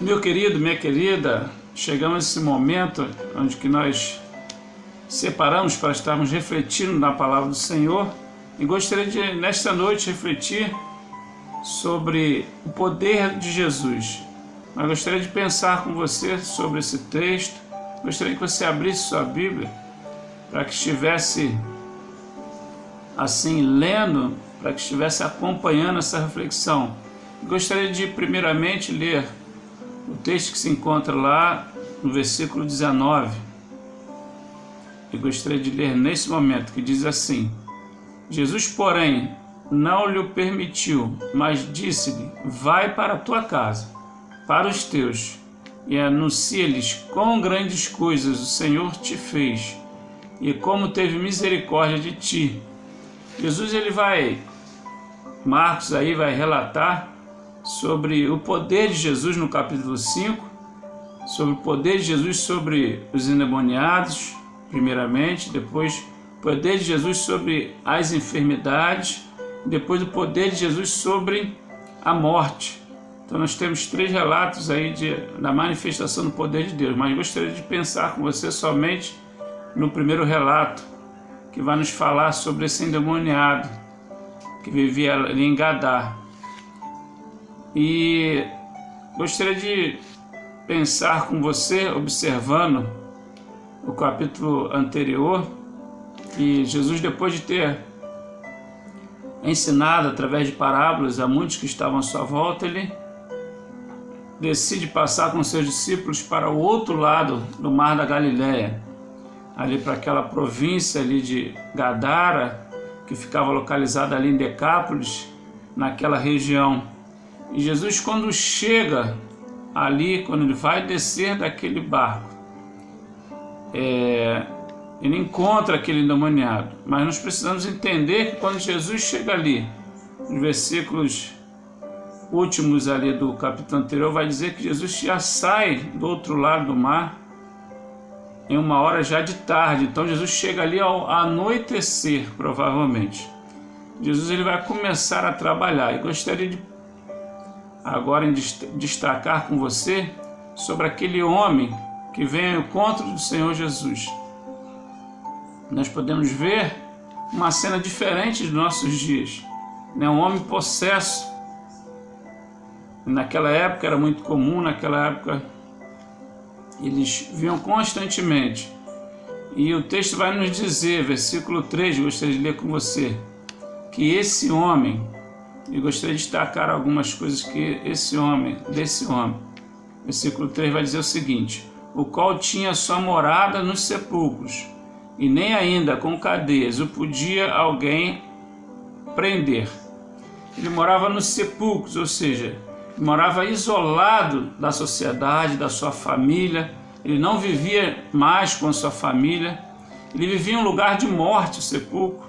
Meu querido, minha querida, chegamos a esse momento onde que nós separamos para estarmos refletindo na palavra do Senhor e gostaria de, nesta noite, refletir sobre o poder de Jesus. Mas gostaria de pensar com você sobre esse texto, gostaria que você abrisse sua Bíblia para que estivesse assim lendo, para que estivesse acompanhando essa reflexão. Gostaria de primeiramente ler o texto que se encontra lá no versículo 19. Eu gostaria de ler nesse momento, que diz assim: Jesus, porém, não lhe permitiu, mas disse-lhe: vai para a tua casa, para os teus, e anuncia-lhes quão grandes coisas o Senhor te fez, e como teve misericórdia de ti. Jesus, Marcos aí vai relatar sobre o poder de Jesus no capítulo 5, sobre o poder de Jesus sobre os endemoniados, primeiramente, depois o poder de Jesus sobre as enfermidades, depois o poder de Jesus sobre a morte. Então nós temos três relatos aí da manifestação do poder de Deus, mas gostaria de pensar com você somente no primeiro relato, que vai nos falar sobre esse endemoniado que vivia ali em Gadá. E gostaria de pensar com você, observando o capítulo anterior, que Jesus, depois de ter ensinado através de parábolas a muitos que estavam à sua volta, ele decide passar com seus discípulos para o outro lado do Mar da Galileia, ali para aquela província ali de Gadara, que ficava localizada ali em Decápolis, naquela região. E Jesus, quando chega ali, quando ele vai descer daquele barco, ele encontra aquele endemoniado. Mas nós precisamos entender que quando Jesus chega ali, nos versículos últimos ali do capítulo anterior, vai dizer que Jesus já sai do outro lado do mar em uma hora já de tarde. Então Jesus chega ali ao anoitecer, provavelmente. Jesus ele vai começar a trabalhar. E gostaria de agora em destacar com você sobre aquele homem que vem ao encontro do Senhor Jesus. Nós podemos ver uma cena diferente dos nossos dias, né? Um homem possesso. Naquela época era muito comum, naquela época eles viam constantemente. E o texto vai nos dizer, versículo 3, gostaria de ler com você, que esse homem, e gostaria de destacar algumas coisas que desse homem, versículo 3 vai dizer o seguinte: o qual tinha sua morada nos sepulcros, e nem ainda com cadeias o podia alguém prender. Ele morava nos sepulcros, ou seja, morava isolado da sociedade, da sua família. Ele não vivia mais com a sua família, ele vivia em um lugar de morte, o sepulcro.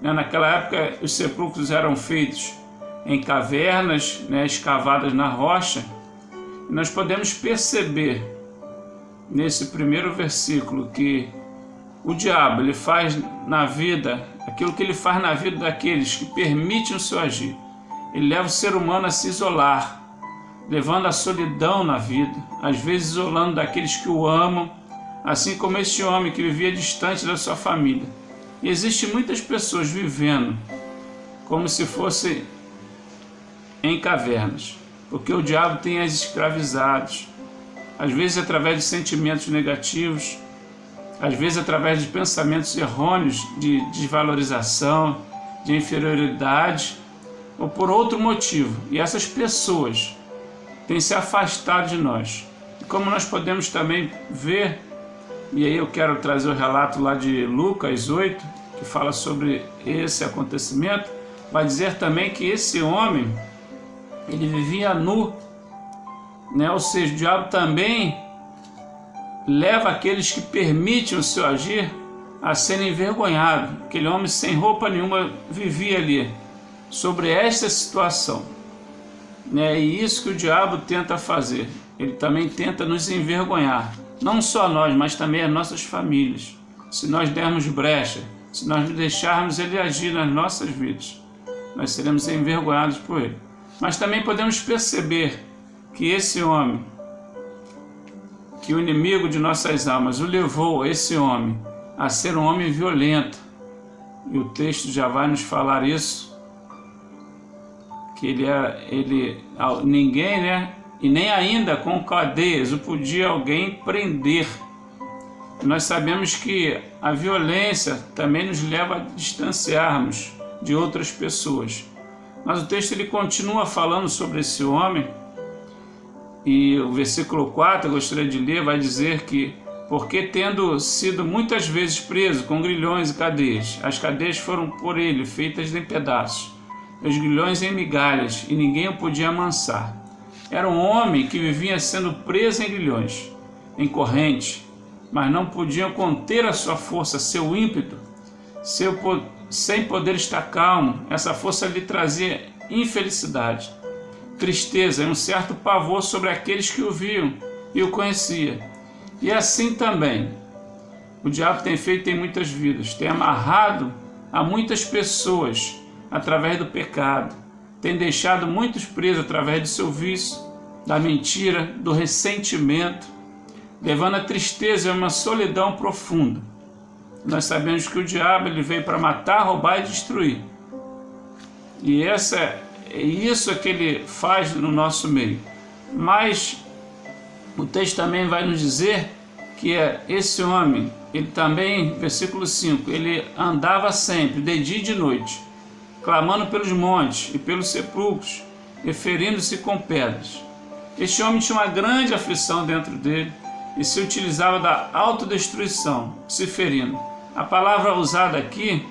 Naquela época os sepulcros eram feitos em cavernas, escavadas na rocha. E nós podemos perceber nesse primeiro versículo que o diabo ele faz na vida aquilo que ele faz na vida daqueles que permitem o seu agir. Ele leva o ser humano a se isolar, levando a solidão na vida, às vezes isolando daqueles que o amam, assim como este homem que vivia distante da sua família. E existem muitas pessoas vivendo como se fossem em cavernas, porque o diabo tem as escravizados, às vezes através de sentimentos negativos, às vezes através de pensamentos errôneos de desvalorização, de inferioridade, ou por outro motivo. E essas pessoas têm se afastado de nós. E como nós podemos também ver, e aí eu quero trazer o relato lá de Lucas 8, que fala sobre esse acontecimento, vai dizer também que esse homem, ele vivia nu, ou seja, o diabo também leva aqueles que permitem o seu agir a serem envergonhados. Aquele homem sem roupa nenhuma vivia ali, sobre esta situação. E isso que o diabo tenta fazer. Ele também tenta nos envergonhar, não só nós, mas também as nossas famílias. Se nós dermos brecha, se nós deixarmos ele agir nas nossas vidas, nós seremos envergonhados por ele. Mas também podemos perceber que esse homem, que o inimigo de nossas almas o levou, esse homem, a ser um homem violento. E o texto já vai nos falar isso, que ninguém, né? E nem ainda com cadeias o podia alguém prender. Nós sabemos que a violência também nos leva a distanciarmos de outras pessoas. Mas o texto ele continua falando sobre esse homem, e o versículo 4, eu gostaria de ler, vai dizer que porque tendo sido muitas vezes preso com grilhões e cadeias, as cadeias foram por ele feitas em pedaços, os grilhões em migalhas, e ninguém o podia amansar. Era um homem que vivia sendo preso em grilhões, em corrente, mas não podiam conter a sua força, seu ímpeto, sem poder estar calmo. Essa força lhe trazia infelicidade, tristeza e um certo pavor sobre aqueles que o viam e o conheciam. E assim também o diabo tem feito em muitas vidas, tem amarrado a muitas pessoas através do pecado, tem deixado muitos presos através do seu vício, da mentira, do ressentimento, levando a tristeza e uma solidão profunda. Nós sabemos que o diabo ele veio para matar, roubar e destruir. E isso é que ele faz no nosso meio. Mas o texto também vai nos dizer que esse homem, ele também, versículo 5, ele andava sempre, de dia e de noite, clamando pelos montes e pelos sepulcros, e ferindo-se com pedras. Este homem tinha uma grande aflição dentro dele e se utilizava da autodestruição, se ferindo. A palavra usada aqui,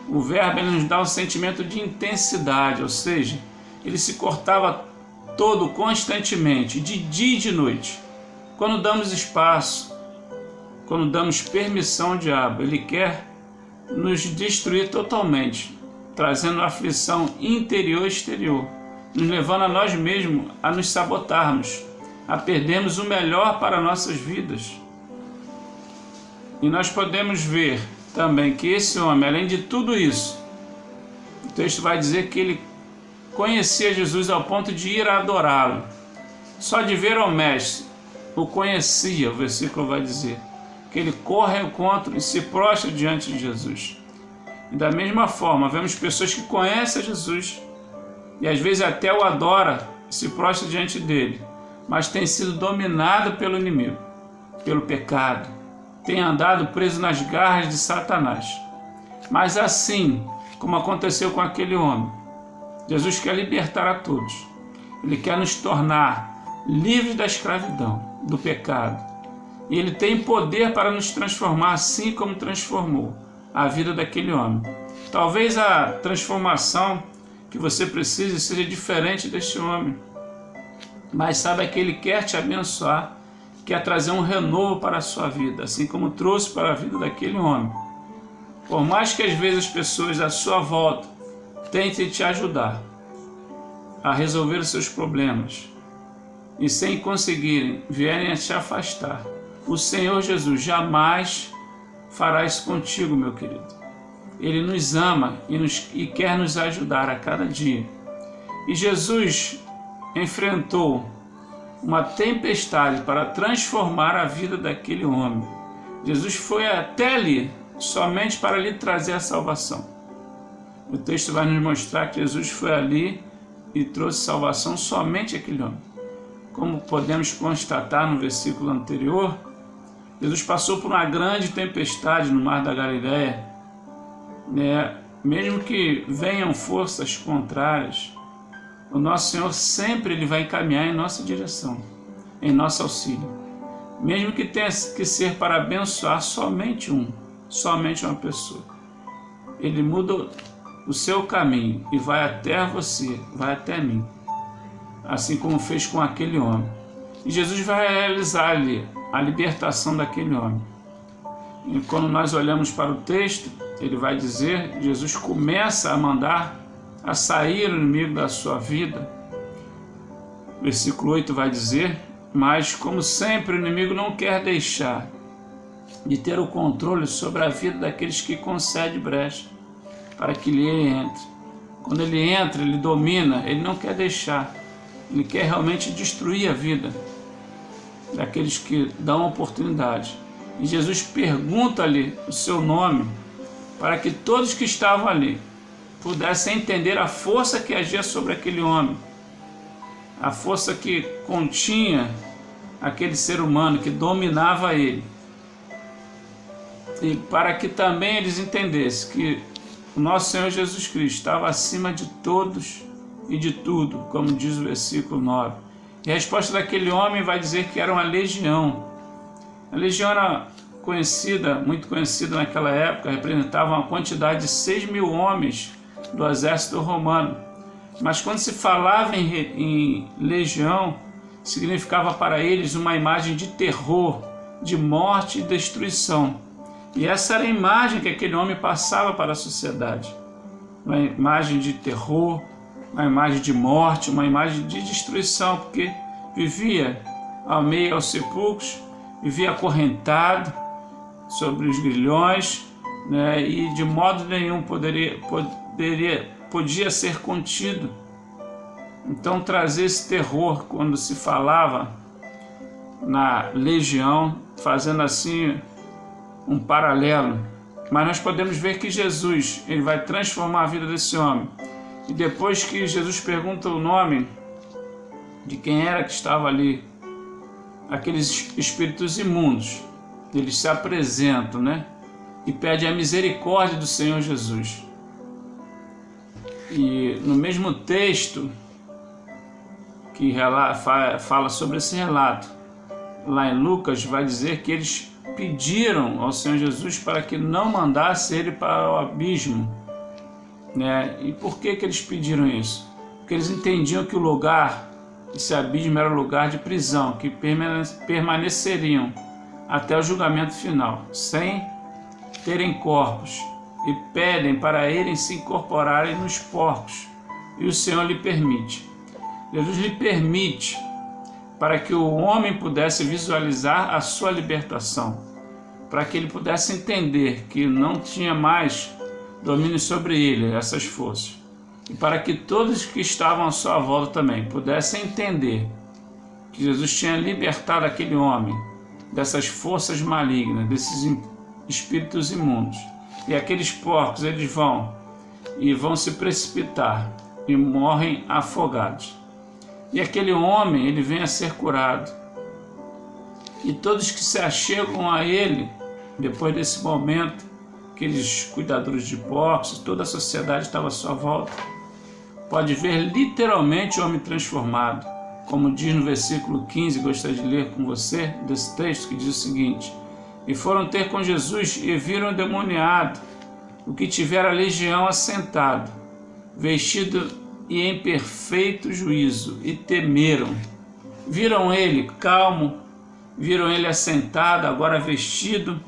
o verbo, ele nos dá um sentimento de intensidade, ou seja, ele se cortava todo constantemente, de dia e de noite. Quando damos espaço, quando damos permissão ao diabo, ele quer nos destruir totalmente, trazendo aflição interior e exterior, nos levando a nós mesmos a nos sabotarmos, a perdermos o melhor para nossas vidas. E nós podemos ver também que esse homem, além de tudo isso, o texto vai dizer que ele conhecia Jesus ao ponto de ir adorá-lo. Só de ver ao mestre, o conhecia, o versículo vai dizer, que ele corre ao encontro e se prostra diante de Jesus. E da mesma forma, vemos pessoas que conhecem Jesus e às vezes até o adora, se prostra diante dele, mas tem sido dominado pelo inimigo, pelo pecado, tem andado preso nas garras de Satanás. Mas assim como aconteceu com aquele homem, Jesus quer libertar a todos. Ele quer nos tornar livres da escravidão, do pecado. E ele tem poder para nos transformar assim como transformou a vida daquele homem. Talvez a transformação que você precise seja diferente deste homem, mas saiba que ele quer te abençoar, quer trazer um renovo para a sua vida, assim como trouxe para a vida daquele homem. Por mais que às vezes as pessoas à sua volta tentem te ajudar a resolver os seus problemas e sem conseguirem vierem a te afastar, o Senhor Jesus jamais fará isso contigo, meu querido. Ele nos ama e quer nos ajudar a cada dia. E Jesus enfrentou uma tempestade para transformar a vida daquele homem. Jesus foi até ali somente para lhe trazer a salvação. O texto vai nos mostrar que Jesus foi ali e trouxe salvação somente àquele homem. Como podemos constatar no versículo anterior, Jesus passou por uma grande tempestade no mar da Galileia, mesmo que venham forças contrárias, o nosso Senhor sempre ele vai encaminhar em nossa direção, em nosso auxílio. Mesmo que tenha que ser para abençoar somente uma pessoa. Ele muda o seu caminho e vai até você, vai até mim. Assim como fez com aquele homem. E Jesus vai realizar ali a libertação daquele homem. E quando nós olhamos para o texto, ele vai dizer, Jesus começa a mandar a sair o inimigo da sua vida. Versículo 8 vai dizer, mas como sempre o inimigo não quer deixar de ter o controle sobre a vida daqueles que concede brecha para que ele entre. Quando ele entra, ele domina, ele não quer deixar, ele quer realmente destruir a vida. daqueles que dão oportunidade. E Jesus pergunta-lhe o seu nome para que todos que estavam ali pudessem entender a força que agia sobre aquele homem, a força que continha aquele ser humano, que dominava ele. E para que também eles entendessem que o nosso Senhor Jesus Cristo estava acima de todos e de tudo, como diz o versículo 9. E a resposta daquele homem vai dizer que era uma legião. A legião era conhecida, muito conhecida naquela época, representava uma quantidade de 6.000 homens do exército romano. Mas quando se falava em legião, significava para eles uma imagem de terror, de morte e destruição. E essa era a imagem que aquele homem passava para a sociedade. Uma imagem de terror, uma imagem de morte, uma imagem de destruição, porque vivia ao meio aos sepulcros, vivia acorrentado sobre os grilhões, né, e de modo nenhum podia ser contido. Então trazer esse terror quando se falava na legião, fazendo assim um paralelo. Mas nós podemos ver que Jesus, ele vai transformar a vida desse homem. E depois que Jesus pergunta o nome de quem era que estava ali, aqueles espíritos imundos, eles se apresentam, né? E pedem a misericórdia do Senhor Jesus. E no mesmo texto que fala sobre esse relato, lá em Lucas, vai dizer que eles pediram ao Senhor Jesus para que não mandasse ele para o abismo, né? E por que eles pediram isso? Porque eles entendiam que o lugar, esse abismo, era o lugar de prisão, que permaneceriam até o julgamento final, sem terem corpos, e pedem para eles se incorporarem nos porcos, e o Senhor lhe permite. Jesus lhe permite para que o homem pudesse visualizar a sua libertação, para que ele pudesse entender que não tinha mais domínio sobre ele, essas forças, e para que todos que estavam à sua volta também pudessem entender que Jesus tinha libertado aquele homem dessas forças malignas, desses espíritos imundos. E aqueles porcos, eles vão se precipitar e morrem afogados. E aquele homem, ele vem a ser curado. E todos que se achegam a ele, depois desse momento, aqueles cuidadores de porcos, toda a sociedade estava à sua volta, pode ver literalmente o homem transformado. Como diz no versículo 15, gostaria de ler com você, desse texto, que diz o seguinte: e foram ter com Jesus e viram o endemoniado, o que tivera a legião assentado, vestido e em perfeito juízo, e temeram. Viram ele calmo, viram ele assentado, agora vestido,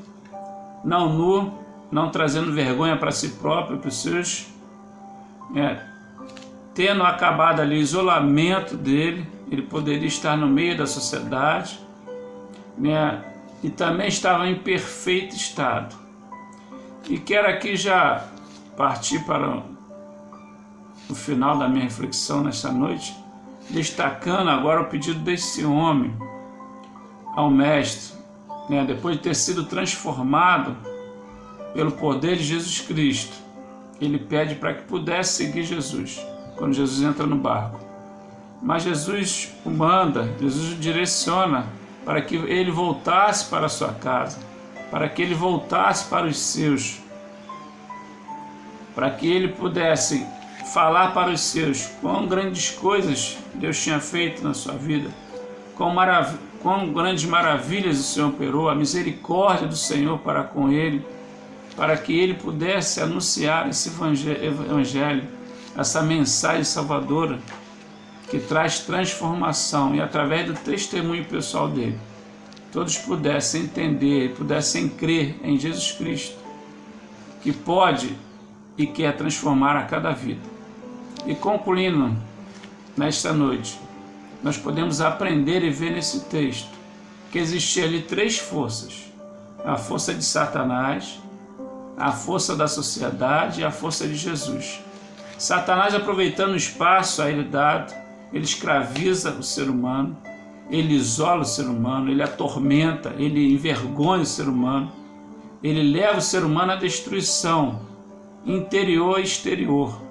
não nu, não trazendo vergonha para si próprio, para os seus, tendo acabado ali o isolamento dele, ele poderia estar no meio da sociedade, né? E também estava em perfeito estado. E quero aqui já partir para o final da minha reflexão nesta noite, destacando agora o pedido desse homem ao mestre, né? Depois de ter sido transformado pelo poder de Jesus Cristo, ele pede para que pudesse seguir Jesus, quando Jesus entra no barco. Mas Jesus o manda, Jesus o direciona para que ele voltasse para a sua casa, para que ele voltasse para os seus, para que ele pudesse falar para os seus quão grandes coisas Deus tinha feito na sua vida, quão grandes maravilhas o Senhor operou, a misericórdia do Senhor para com ele, para que ele pudesse anunciar esse evangelho, essa mensagem salvadora que traz transformação, e através do testemunho pessoal dele, todos pudessem entender, pudessem crer em Jesus Cristo, que pode e quer transformar a cada vida. E concluindo, nesta noite, nós podemos aprender e ver nesse texto que existia ali três forças: a força de Satanás, a força da sociedade e a força de Jesus. Satanás, aproveitando o espaço a ele dado, ele escraviza o ser humano, ele isola o ser humano, ele atormenta, ele envergonha o ser humano, ele leva o ser humano à destruição interior e exterior,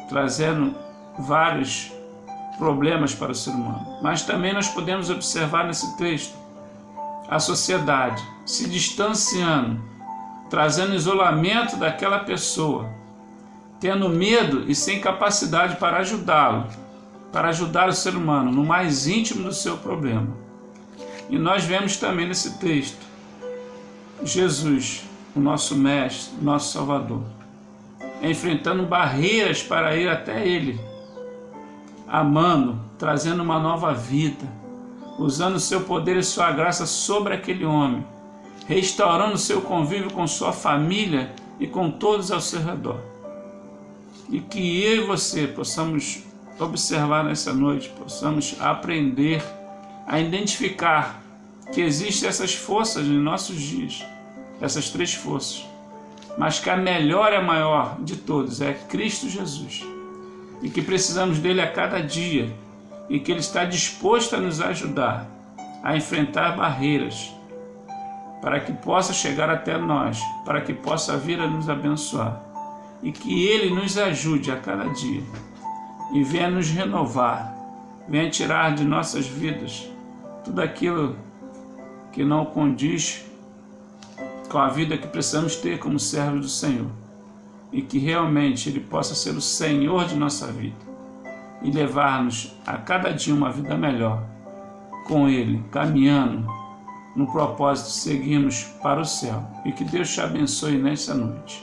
trazendo vários problemas para o ser humano. Mas também nós podemos observar nesse texto a sociedade se distanciando, trazendo isolamento daquela pessoa, tendo medo e sem capacidade para ajudá-lo, para ajudar o ser humano no mais íntimo do seu problema. E nós vemos também nesse texto Jesus, o nosso Mestre, o nosso Salvador, enfrentando barreiras para ir até Ele, amando, trazendo uma nova vida, usando o seu poder e sua graça sobre aquele homem, restaurando o seu convívio com sua família e com todos ao seu redor. E que eu e você possamos observar nessa noite, possamos aprender a identificar que existem essas forças em nossos dias, essas três forças, mas que a melhor e a maior de todas é Cristo Jesus, e que precisamos dele a cada dia, e que ele está disposto a nos ajudar a enfrentar barreiras, para que possa chegar até nós, para que possa vir a nos abençoar, e que ele nos ajude a cada dia, e venha nos renovar, venha tirar de nossas vidas tudo aquilo que não condiz com a vida que precisamos ter como servos do Senhor, e que realmente ele possa ser o Senhor de nossa vida e levar-nos a cada dia uma vida melhor com ele, caminhando no propósito de seguirmos para o céu. E que Deus te abençoe nesta noite.